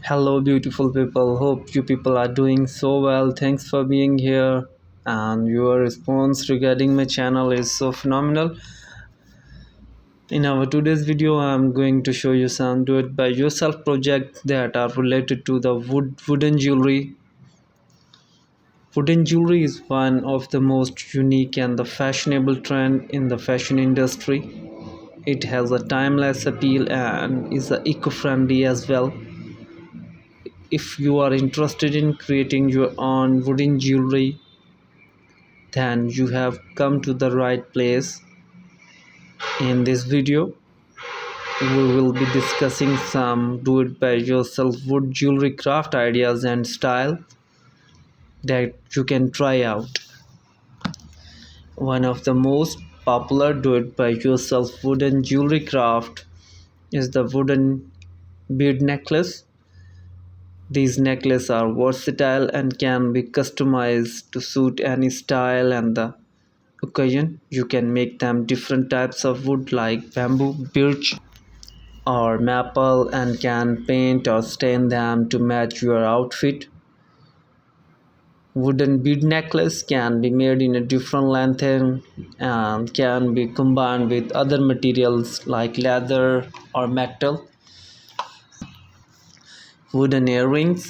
Hello, beautiful people. Hope you people are doing so well. Thanks for being here. And your response regarding my channel is so phenomenal. In our today's video, I'm going to show you some do it by yourself projects that are related to the wooden jewelry. Wooden jewelry is one of the most unique and the fashionable trend in the fashion industry. It has a timeless appeal and is eco-friendly as well. If you are interested in creating your own wooden jewelry, then you have come to the right place. In this video, we will be discussing some do-it-by-yourself wood jewelry craft ideas and style that you can try out. One of the most popular do-it-by-yourself wooden jewelry craft is the wooden bead necklace. These necklaces are versatile and can be customized to suit any style and the occasion. You can make them different types of wood like bamboo, birch, or maple and can paint or stain them to match your outfit. Wooden bead necklace can be made in a different length and can be combined with other materials like leather or metal. Wooden earrings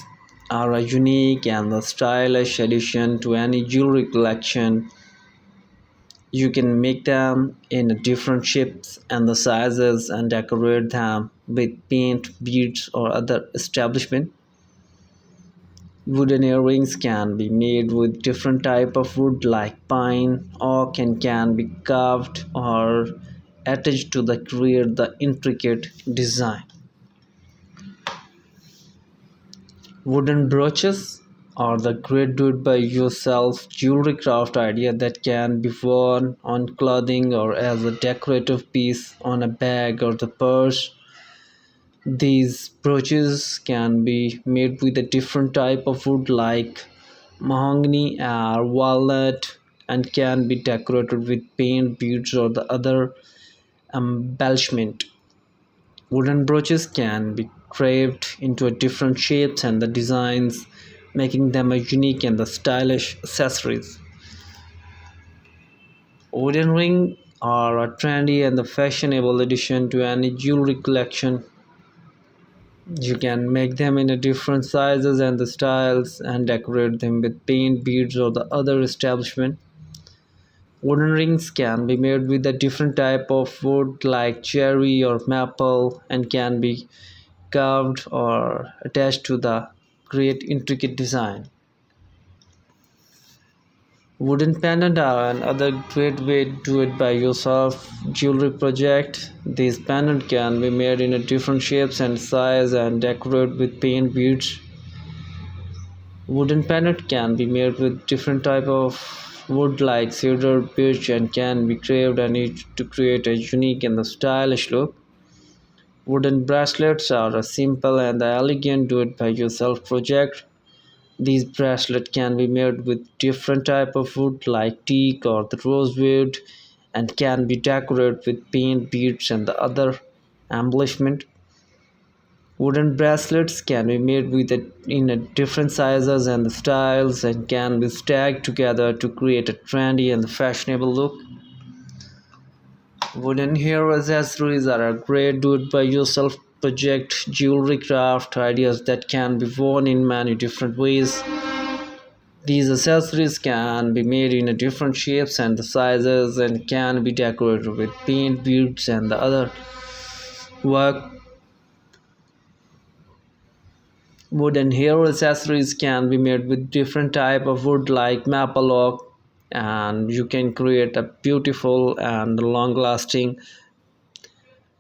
are a unique and a stylish addition to any jewelry collection. You can make them in different shapes and the sizes and decorate them with paint, beads, or other establishment. Wooden earrings can be made with different type of wood like pine, oak, and can be carved or attached to create the intricate design. Wooden brooches are the great do-it-by-yourself jewelry craft idea that can be worn on clothing or as a decorative piece on a bag or the purse. These brooches can be made with a different type of wood like mahogany or walnut and can be decorated with paint, beads, or the other embellishment. Wooden brooches can be carved into different shapes and the designs, making them a unique and the stylish accessories. Wooden rings are a trendy and the fashionable addition to any jewelry collection. You can make them in a different sizes and the styles and decorate them with paint, beads, or the other establishment. Wooden rings can be made with a different type of wood like cherry or maple and can be carved or attached to the create intricate design. Wooden pendant are another great way to do it by yourself jewelry project. These pendant can be made in a different shapes and size and decorated with paint beads. Wooden pendant can be made with different type of wood like cedar, birch and can be carved and each to create a unique and stylish look. Wooden bracelets are a simple and elegant do-it-by-yourself project. These bracelets can be made with different type of wood like teak or the rosewood and can be decorated with paint, beads and the other embellishment. Wooden bracelets can be made in different sizes and styles and can be stacked together to create a trendy and fashionable look. Wooden hair accessories are a great do-it-by-yourself project jewelry craft ideas that can be worn in many different ways. These accessories can be made in different shapes and sizes and can be decorated with paint, beads, and the other work. Wooden hair accessories can be made with different type of wood like maple oak, and you can create a beautiful and long-lasting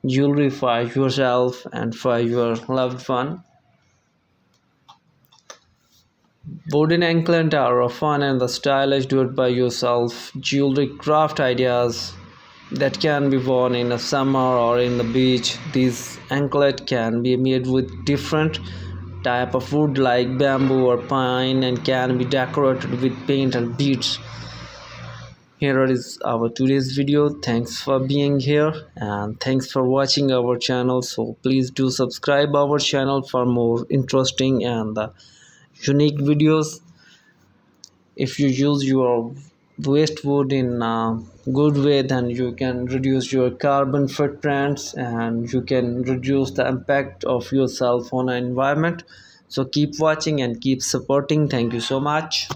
jewelry for yourself and for your loved one. Wooden anklet are a fun and the stylish do-it-by-yourself jewelry craft ideas that can be worn in the summer or in the beach. These anklet can be made with different type of wood like bamboo or pine and can be decorated with paint and beads. Here is our today's video. Thanks for being here and thanks for watching our channel. So please do subscribe our channel for more interesting and unique videos. If you use your waste wood in a good way, then you can reduce your carbon footprints and you can reduce the impact of yourself on the environment. So keep watching and keep supporting. Thank you so much.